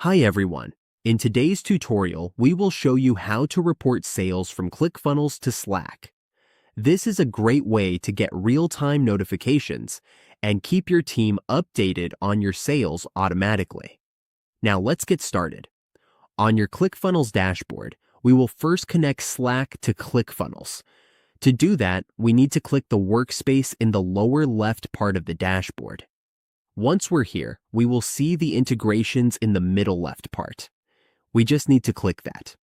Hi everyone. In today's tutorial, we will show you how to report sales from Clickfunnels to Slack. This is a great way to get real-time notifications and keep your team updated on your sales automatically. Now let's get started. On your Clickfunnels dashboard, we will first connect Slack to Clickfunnels. To do that, we need to click the workspace in the lower left part of the dashboard. Once we're here, we will see the integrations in the middle left part. We just need to click that.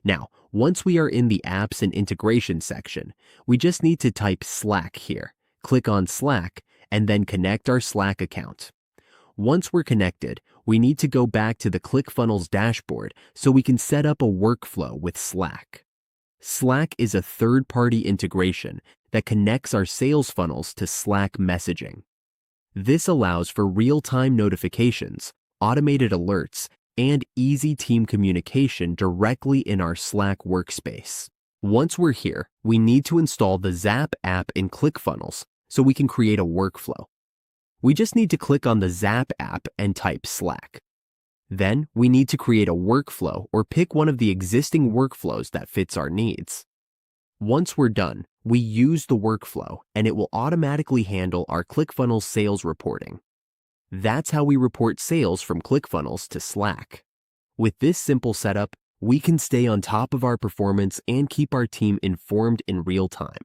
Now, once we are in the Apps and Integration section, we just need to type Slack here, click on Slack, and then connect our Slack account. Once we're connected, we need to go back to the Clickfunnels dashboard so we can set up a workflow with Slack. Slack is a third-party integration that connects our sales funnels to Slack messaging. This allows for real-time notifications, automated alerts, and easy team communication directly in our Slack workspace. Once we're here, we need to install the Zap app in Clickfunnels so we can create a workflow. We just need to click on the Zap app and type Slack. Then we need to create a workflow or pick one of the existing workflows that fits our needs. Once we're done, we use the workflow and it will automatically handle our Clickfunnels sales reporting. That's how we report sales from Clickfunnels to Slack. With this simple setup, we can stay on top of our performance and keep our team informed in real time.